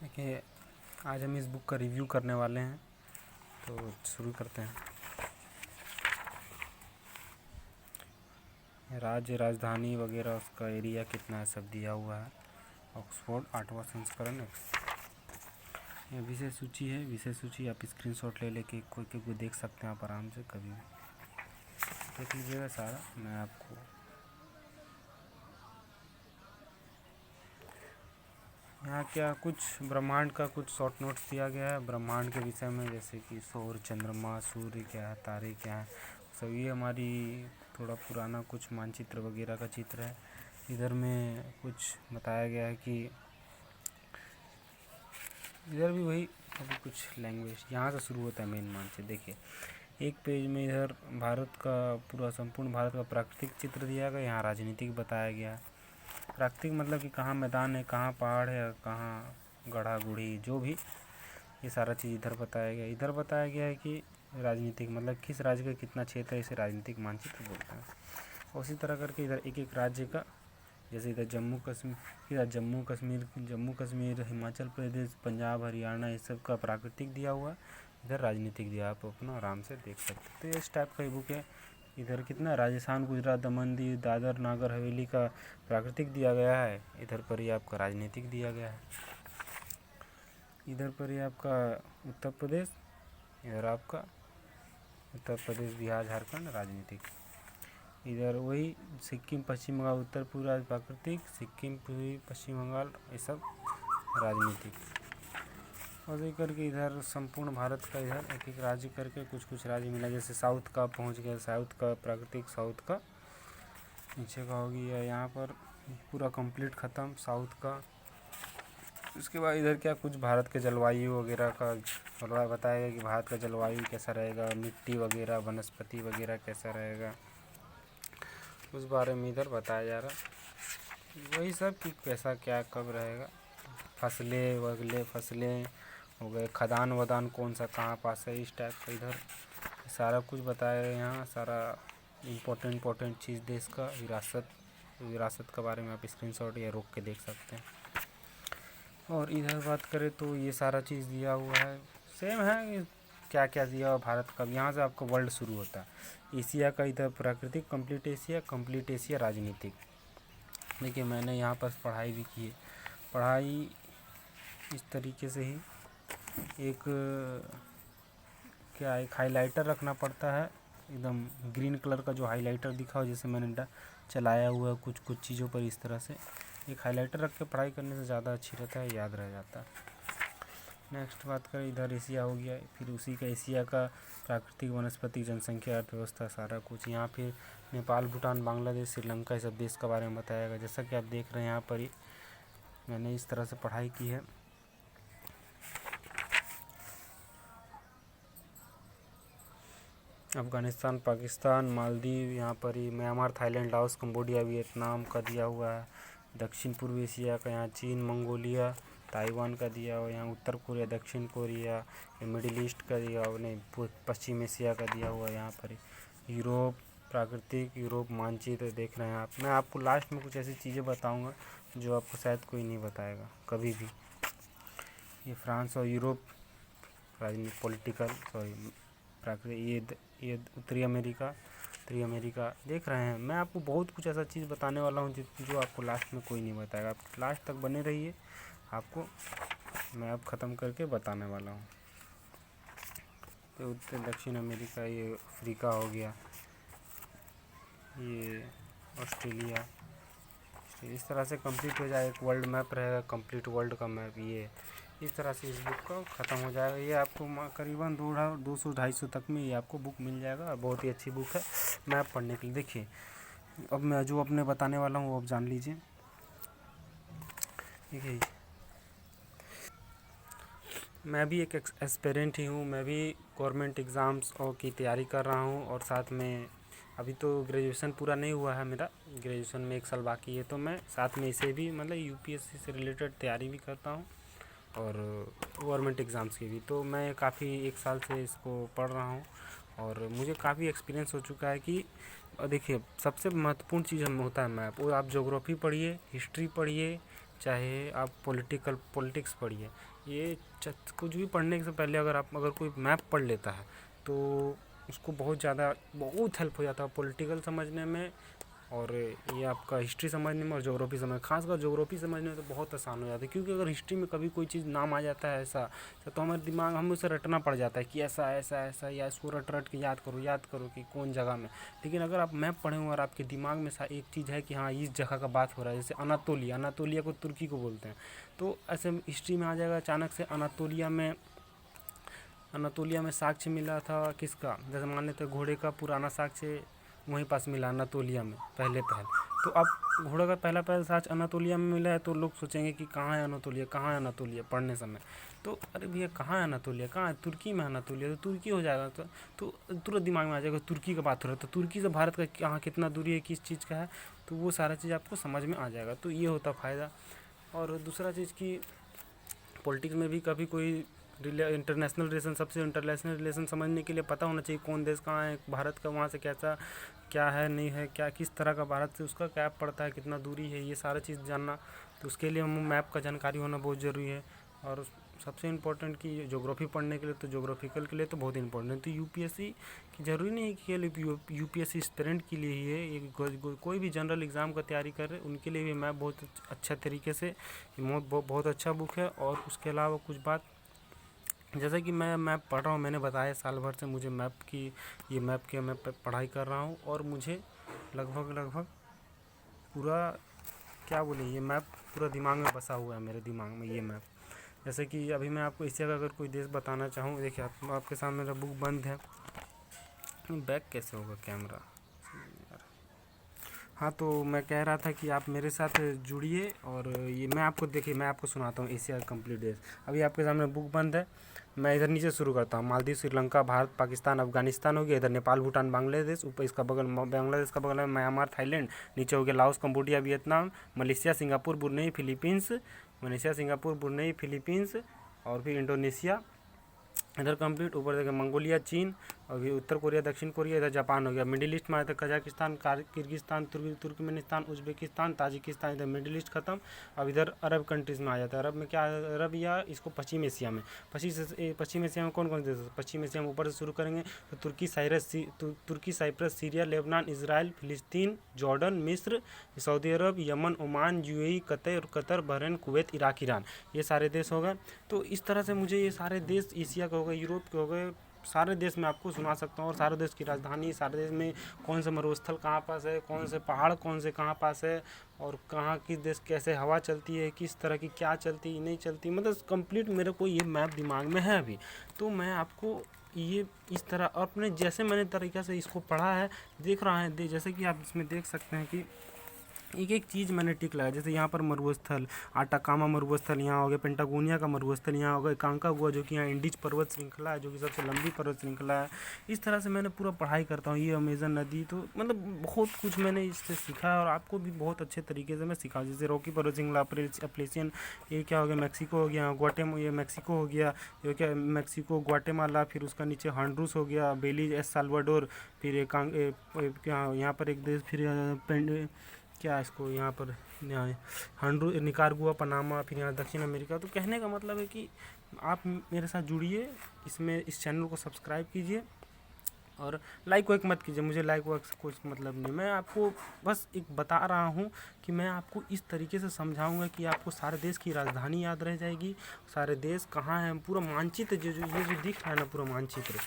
देखिए, आज हम इस बुक का रिव्यू करने वाले हैं, तो शुरू करते हैं। राज्य, राजधानी वगैरह, उसका एरिया कितना है, सब दिया हुआ है। ऑक्सफोर्ड 8वां संस्करण है। ये विषय सूची है। विषय सूची आप स्क्रीनशॉट ले लेके कोई देख सकते हैं आप आराम से, कभी भी देख लीजिएगा सारा। मैं आपको यहाँ क्या कुछ ब्रह्मांड का कुछ शॉर्ट नोट्स दिया गया है ब्रह्मांड के विषय में, जैसे कि सौर, चंद्रमा, सूर्य क्या है, तारे क्या हैं, सब ये हमारी थोड़ा पुराना कुछ मानचित्र वगैरह का चित्र है। इधर में कुछ बताया गया है कि इधर भी वही अभी कुछ लैंग्वेज यहाँ से शुरू होता है मेन मानचित्र। देखिए, एक पेज में इधर भारत का पूरा संपूर्ण भारत का प्राकृतिक चित्र दिया गया, यहाँ राजनीतिक बताया गया है। प्राकृतिक मतलब कि कहाँ मैदान है, कहाँ पहाड़ है, कहाँ गढ़ा गुढ़ी, जो भी ये सारा चीज़ इधर बताया गया। इधर बताया गया है कि राजनीतिक मतलब किस राज्य का कितना क्षेत्र है, इसे राजनीतिक मानचित्र बोलते हैं। उसी तरह करके इधर एक एक राज्य का, जैसे इधर जम्मू कश्मीर, हिमाचल प्रदेश, पंजाब, हरियाणा, इस सब का प्राकृतिक दिया हुआ है। इधर राजनीतिक दिया, आप अपना आराम से देख सकते हैं। तो ये इस टाइप का ही बुक है। इधर कितना राजस्थान, गुजरात, दमन दीव, दादर नागर हवेली का प्राकृतिक दिया गया है। इधर पर ही आपका राजनीतिक दिया गया है। इधर पर ही आपका उत्तर प्रदेश, इधर आपका उत्तर प्रदेश, बिहार, झारखंड राजनीतिक। इधर वही सिक्किम, पश्चिम बंगाल, उत्तर पूर्व प्राकृतिक, सिक्किम, पूर्वी पश्चिम बंगाल, ये सब राजनीतिक। और ये करके इधर संपूर्ण भारत का इधर एक एक राज्य करके कुछ कुछ राज्य मिला। जैसे साउथ का पहुंच गया, साउथ का प्राकृतिक, साउथ का नीचे का हो गया। यहाँ पर पूरा कंप्लीट ख़त्म साउथ का। उसके बाद इधर क्या कुछ भारत के जलवायु वगैरह का थोड़ा बताया गया कि भारत का जलवायु कैसा रहेगा, मिट्टी वगैरह, वनस्पति वगैरह कैसा रहेगा, उस बारे में इधर बताया जा रहा। वही सब कि कैसा क्या कब रहेगा, फसलें हो गए, खदान वदान कौन सा कहाँ पास है, इस टाइप का इधर सारा कुछ बताया गया। यहाँ सारा इम्पोर्टेंट चीज़ देश का विरासत के बारे में आप स्क्रीनशॉट या रोक के देख सकते हैं। और इधर बात करें तो ये सारा चीज़ दिया हुआ है, सेम है क्या क्या दिया हुआ भारत का। यहाँ से आपका वर्ल्ड शुरू होता है। एशिया का इधर प्राकृतिक, कंप्लीट एशिया राजनीतिक। देखिए, मैंने यहाँ पर पढ़ाई भी की है। पढ़ाई इस तरीके से ही एक हाइलाइटर रखना पड़ता है, एकदम ग्रीन कलर का जो हाइलाइटर दिखा हो, जैसे मैंने चलाया हुआ है कुछ चीज़ों पर। इस तरह से एक हाइलाइटर रख के पढ़ाई करने से ज़्यादा अच्छी रहता है, याद रह जाता है। नेक्स्ट बात करें, इधर एशिया हो गया, फिर उसी का एशिया का प्राकृतिक, वनस्पति, जनसंख्या, अर्थव्यवस्था, सारा कुछ। यहाँ फिर नेपाल, भूटान, बांग्लादेश, श्रीलंका, सब देश के बारे में बताया गया। जैसा कि आप देख रहे हैं यहाँ पर ही मैंने इस तरह से पढ़ाई की है। अफ़गानिस्तान, पाकिस्तान, मालदीव, यहाँ पर ही Myanmar, Thailand, Laos, Cambodia, Vietnam का दिया हुआ है। दक्षिण पूर्व एशिया का यहाँ चीन, मंगोलिया, ताइवान का दिया हुआ। यहाँ उत्तर कोरिया, दक्षिण कोरिया, मिडिल ईस्ट का दिया हुआ, नहीं पश्चिम एशिया का दिया हुआ। यहाँ पर यूरोप प्राकृतिक, यूरोप मानचित्र देख रहे हैं आप। मैं आपको लास्ट में कुछ ऐसी चीज़ें बताऊँगा जो आपको शायद कोई नहीं बताएगा कभी भी। ये फ्रांस और यूरोप राजनीतिक, पॉलिटिकल, प्राकृतिक, ये उत्तरी अमेरिका देख रहे हैं। मैं आपको बहुत कुछ ऐसा चीज़ बताने वाला हूँ जो आपको लास्ट में कोई नहीं बताएगा। आप लास्ट तक बने रहिए, आपको मैं अब ख़त्म करके बताने वाला हूँ। तो उत्तर दक्षिण अमेरिका, ये अफ्रीका हो गया, ये ऑस्ट्रेलिया, इस तरह से कंप्लीट हो जाए। एक वर्ल्ड मैप रहेगा, कंप्लीट वर्ल्ड का मैप। ये इस तरह से इस बुक का ख़त्म हो जाएगा। ये आपको करीबन 200-250 तक में ये आपको बुक मिल जाएगा। बहुत ही अच्छी बुक है मैप पढ़ने के लिए। देखिए, अब मैं जो अपने बताने वाला हूँ वो आप जान लीजिए। देखिए, मैं भी एक एस्पिरेंट ही हूँ। मैं भी गवर्नमेंट एग्ज़ाम्स और की तैयारी कर रहा हूँ, और साथ में अभी तो ग्रेजुएशन पूरा नहीं हुआ है मेरा, ग्रेजुएशन में 1 साल बाकी है। तो मैं साथ में इसे भी मतलब यूपीएससी से रिलेटेड तैयारी भी करता हूँ और गवर्नमेंट एग्ज़ाम्स की भी। तो मैं काफ़ी 1 साल से इसको पढ़ रहा हूँ और मुझे काफ़ी एक्सपीरियंस हो चुका है कि देखिए, सबसे महत्वपूर्ण चीज़ हम होता है मैप। वो आप ज्योग्राफी पढ़िए, हिस्ट्री पढ़िए, चाहे आप पॉलिटिक्स पढ़िए, ये कुछ भी पढ़ने से पहले अगर कोई मैप पढ़ लेता है तो उसको बहुत हेल्प हो जाता है पॉलिटिकल समझने में, और ये आपका हिस्ट्री समझने में और ज्योग्राफी समझ, खासकर ज्योग्राफी समझने में तो बहुत आसान हो जाता है। क्योंकि अगर हिस्ट्री में कभी कोई चीज़ नाम आ जाता है ऐसा, तो हमारे दिमाग हमें उसे रटना पड़ जाता है कि ऐसा ऐसा ऐसा, या इसको रट के याद करो कि कौन जगह में। लेकिन अगर आप मैप पढ़े हुए और आपके दिमाग में एक चीज़ है कि हाँ इस जगह का बात हो रहा है, जैसे अनातोलिया को तुर्की को बोलते हैं, तो ऐसे हिस्ट्री में आ जाएगा अचानक से अनातोलिया में साक्ष्य मिला था किसका, जैसे मान लेते घोड़े का पुराना साक्ष्य वहीं पास मिला अनातोलिया में पहल। तो अब घोड़े का पहला साक्ष्य अनातोलिया में मिला है, तो लोग सोचेंगे कि कहाँ है अनातोलिया पढ़ने समय। तो अरे भैया कहाँ है अनातोलिया, कहाँ है, तुर्की में अनातोलिया, तो तुर्की हो जाएगा। तो तुरंत दिमाग में आ जाएगा तुर्की का बात हो रहा है, तो तुर्की से भारत का कहाँ कितना दूरी है, किस चीज़ का है, तो वो सारा चीज़ आपको समझ में आ जाएगा। तो ये होता फ़ायदा। और दूसरा चीज़ की पॉलिटिक्स में भी कभी कोई इंटरनेशनल रिलेशन समझने के लिए पता होना चाहिए कौन देश कहाँ है, भारत का वहाँ से कैसा क्या है नहीं है, क्या किस तरह का भारत से उसका क्या पड़ता है, कितना दूरी है, ये सारा चीज़ जानना। तो उसके लिए हम मैप का जानकारी होना बहुत ज़रूरी है। और सबसे इम्पोर्टेंट कि ज्योग्राफी पढ़ने के लिए तो ज्योग्राफिकल के लिए तो बहुत इंपॉर्टेंट है। तो यूपीएससी की ज़रूरी नहीं है कि यूपीएससी एस्पिरेंट के लिए ही है, ये कोई भी जनरल एग्ज़ाम का तैयारी कर रहे उनके लिए भी मैप बहुत अच्छा तरीके से बहुत अच्छा बुक है। और उसके अलावा कुछ बात, जैसा कि मैं मैप पढ़ रहा हूँ, मैंने बताया साल भर से मुझे मैप की मैं पढ़ाई कर रहा हूँ, और मुझे लगभग पूरा क्या बोले ये मैप पूरा दिमाग में बसा हुआ है मेरे दिमाग में ये मैप। जैसे कि अभी मैं आपको इससे अगर कोई देश बताना चाहूँ, देखिए आपके सामने मेरा बुक बंद है, बैक कैसे होगा कैमरा। हाँ, तो मैं कह रहा था कि आप मेरे साथ जुड़िए, और ये मैं आपको सुनाता हूँ एशिया कंप्लीट देश। अभी आपके सामने बुक बंद है, मैं इधर नीचे शुरू करता हूँ। मालदीव, श्रीलंका, भारत, पाकिस्तान, अफगानिस्तान हो गया, इधर नेपाल, भूटान, बांग्लादेश, ऊपर इसका बगल बांग्लादेश का बगल में म्यांमार, थाईलैंड, नीचे हो गया Laos, Cambodia, Vietnam, Malaysia, Singapore, Brunei, Philippines, और फिर इंडोनेशिया, इधर कंप्लीट। ऊपर देखिए मंगोलिया, चीन, और उत्तर कोरिया, दक्षिण कोरिया, इधर जापान हो गया। मिडिल ईस्ट में आया था Kazakhstan, Kyrgyzstan, Turkmenistan, Uzbekistan, Tajikistan, इधर मिडिल ईस्ट खत्म। अब इधर अरब कंट्रीज़ में आ जाता है। अरब में क्या, अरब या इसको पश्चिम एशिया में, पश्चिम एशिया में कौन कौन से देश, पश्चिम एशिया में ऊपर से शुरू करेंगे तो तुर्की, साइप्रस, सीरिया, लेबनान, इसराइल, फिलिस्तीन, जॉर्डन, मिस्र, सऊदी अरब, यमन, Oman, UAE, Qatar, Bahrain, Kuwait, Iraq, Iran, ये सारे देश हो गए। तो इस तरह से मुझे ये सारे देश एशिया के हो गए, यूरोप के हो गए, सारे देश मैं आपको सुना सकता हूँ। और सारे देश की राजधानी, सारे देश में कौन से मरुस्थल कहाँ पास है, कौन से पहाड़ कौन से कहाँ पास है, और कहाँ किस देश कैसे हवा चलती है, किस तरह की क्या चलती नहीं चलती, मतलब कंप्लीट मेरे को ये मैप दिमाग में है अभी। तो मैं आपको ये इस तरह अपने जैसे मैंने तरीक़े से इसको पढ़ा है, देख रहा है, जैसे कि आप इसमें देख सकते हैं कि एक एक चीज़ मैंने टिक लगाया। जैसे यहाँ पर मरुस्थल, आटाकामा मरुस्थल यहाँ हो गया, पेंटागोनिया का मरुस्थल यहाँ हो गया, कांकागुआ जो कि यहाँ इंडीज पर्वत श्रृंखला है, जो कि सबसे लंबी पर्वत श्रृंखला है। इस तरह से मैंने पूरा पढ़ाई करता हूँ। ये अमेजन नदी, तो मतलब बहुत कुछ मैंने इससे सीखा है, और आपको भी बहुत अच्छे तरीके से मैं सिखा। जैसे रॉकी पर्वत श्रृंखला, अप्लेशियन, ये क्या हो गया, मैक्सिको हो गया, ये मैक्सिको हो गया, ये क्या मैक्सिको, ग्वाटेमाला, फिर उसका नीचे हॉन्डुरस हो गया, बेलीज, एल साल्वाडोर, फिर क्या यहाँ पर एक देश, फिर क्या इसको यहाँ पर निकारागुआ, पनामा, फिर यहाँ दक्षिण अमेरिका। तो कहने का मतलब है कि आप मेरे साथ जुड़िए, इस चैनल को सब्सक्राइब कीजिए, और लाइक वाइक मत कीजिए, मुझे लाइक वाइक से कुछ मतलब नहीं। मैं आपको बस एक बता रहा हूँ कि मैं आपको इस तरीके से समझाऊंगा कि आपको सारे देश की राजधानी याद रह जाएगी, सारे देश कहाँ हैं, पूरा मानचित्र ये जो दिख रहा है ना, पूरा मानचित्र,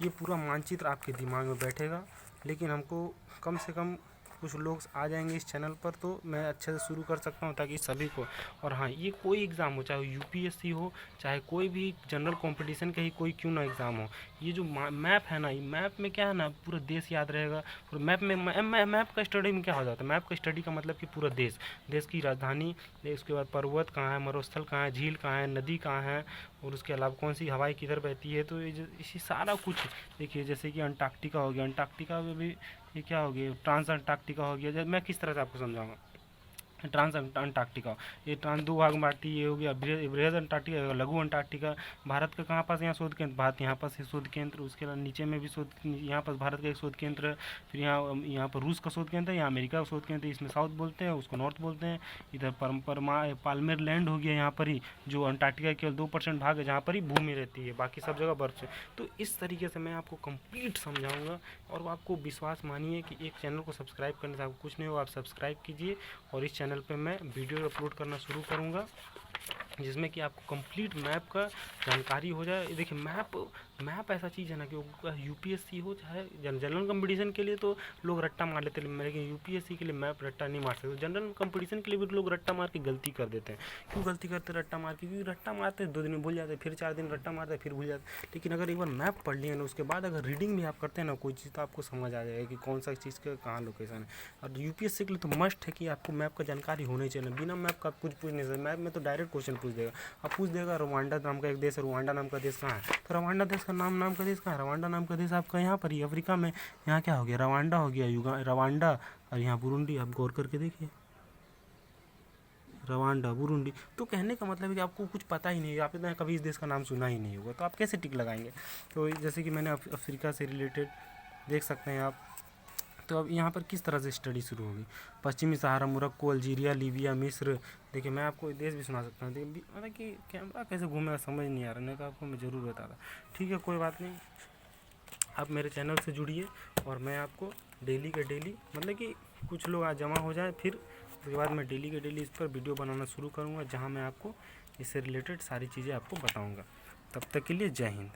ये पूरा मानचित्र आपके दिमाग में बैठेगा। लेकिन हमको कम से कम कुछ लोग आ जाएंगे इस चैनल पर, तो मैं अच्छे से शुरू कर सकता हूँ, ताकि सभी को। और हाँ, ये कोई एग्ज़ाम हो, चाहे यूपीएससी हो, चाहे कोई भी जनरल कंपटीशन का ही कोई क्यों ना एग्ज़ाम हो, ये जो मैप है ना, ये मैप में क्या है ना, पूरा देश याद रहेगा। पूरा मैप में मैप का स्टडी में क्या हो जाता है, मैप का स्टडी का मतलब कि पूरा देश की राजधानी, उसके बाद पर्वत कहाँ है, मरुस्थल कहाँ है, झील कहाँ है, नदी कहाँ है, और उसके अलावा कौन सी हवाएं किधर बहती है। तो इसी सारा कुछ देखिए, जैसे कि अंटार्कटिका हो गया, अंटार्कटिका में भी ये क्या हो गया, ट्रांस अंटार्कटिका हो गया। मैं किस तरह से आपको समझाऊंगा, ट्रांस अंटार्कटिका, ये ट्रांस दो भाग में बांटती है। ये हो गया बृहद अंटार्कटिका, लघु अंटार्कटिका। भारत का कहाँ पास यहाँ शोध केंद्र, भारत यहाँ पास है शोध केंद्र। उसके अलावा नीचे में भी शोध, यहाँ पास भारत का एक शोध केंद्र है। फिर यहाँ पर रूस का शोध केंद्र है, यहाँ अमेरिका का शोध केंद्र है। इसमें साउथ बोलते हैं, उसको नॉर्थ बोलते हैं। इधर पाल्मेर लैंड हो गया यहाँ पर ही, जो अंटार्कटिका केवल 2% भाग है जहाँ पर ही भूमि रहती है, बाकी सब जगह बर्फ है। तो इस तरीके से मैं आपको कंप्लीट समझाऊंगा, और आपको विश्वास मानिए कि एक चैनल को सब्सक्राइब करने से आपको कुछ नहीं होगा। आप सब्सक्राइब कीजिए, और इस चैनल पे मैं वीडियो अपलोड करना शुरू करूँगा जिसमें कि आपको कंप्लीट मैप का जानकारी हो जाए। देखिए मैप ऐसा चीज़ है ना कि यूपीएससी हो चाहे जनरल कंपटीशन के लिए तो लोग रट्टा मार लेते हैं, लेकिन यूपीएससी के लिए मैप रट्टा नहीं मार सकते। जनरल कंपटीशन के लिए भी लोग रट्टा मार के गलती कर देते हैं। क्यों गलती करते रट्टा मार के? क्योंकि रट्टा मारते 2 दिन में भूल जाते, फिर 4 दिन रट्टा मारते फिर भूल जाते। लेकिन अगर एक बार मैप पढ़ लिया ना, उसके बाद अगर रीडिंग भी आप करते हैं ना कोई चीज़, तो आपको समझ आ जाएगा कि कौन सा चीज़ का कहाँ लोकेशन है। और यूपीएससी के लिए तो मस्ट है कि आपको मैप का जानकारी होनी चाहिए। बिना मैप का आप कुछ पूछ नहीं सकते। मैप में तो डायरेक्ट क्वेश्चन पूछ देगा, आप पूछ देगा रवांडा नाम का एक देश है, रवांडा नाम का देश कहाँ है? तो रवांडा देश का नाम का देश कहाँ है? रवांडा नाम का देश आपका यहाँ पर ही अफ्रीका में। यहाँ क्या हो गया? रवांडा हो गया, रवांडा, और यहाँ बुरुंडी। आप गौर करके देखिए, रवांडा, बुरुंडी। तो कहने का मतलब है कि आपको कुछ पता ही नहीं है, आपने कभी इस देश का नाम सुना ही नहीं होगा, तो आप कैसे टिक लगाएंगे? तो जैसे कि मैंने अफ्रीका से रिलेटेड देख सकते हैं आप। तो अब यहाँ पर किस तरह से स्टडी शुरू होगी? पश्चिमी सहारा, मोरक्को, अल्जीरिया, लीबिया, मिस्र। देखिए मैं आपको देश भी सुना सकता हूँ। देखिए मतलब कि कैमरा कैसे घूमेगा समझ नहीं आ रहा, नहीं तो आपको मैं ज़रूर बताता। ठीक है, कोई बात नहीं, आप मेरे चैनल से जुड़िए, और मैं आपको डेली के डेली, मतलब कि कुछ लोग आज जमा हो जाए, फिर उसके बाद मैं डेली के डेली इस पर वीडियो बनाना शुरू करूँगा, जहाँ मैं आपको इससे रिलेटेड सारी चीज़ें आपको बताऊँगा। तब तक के लिए जय हिंद।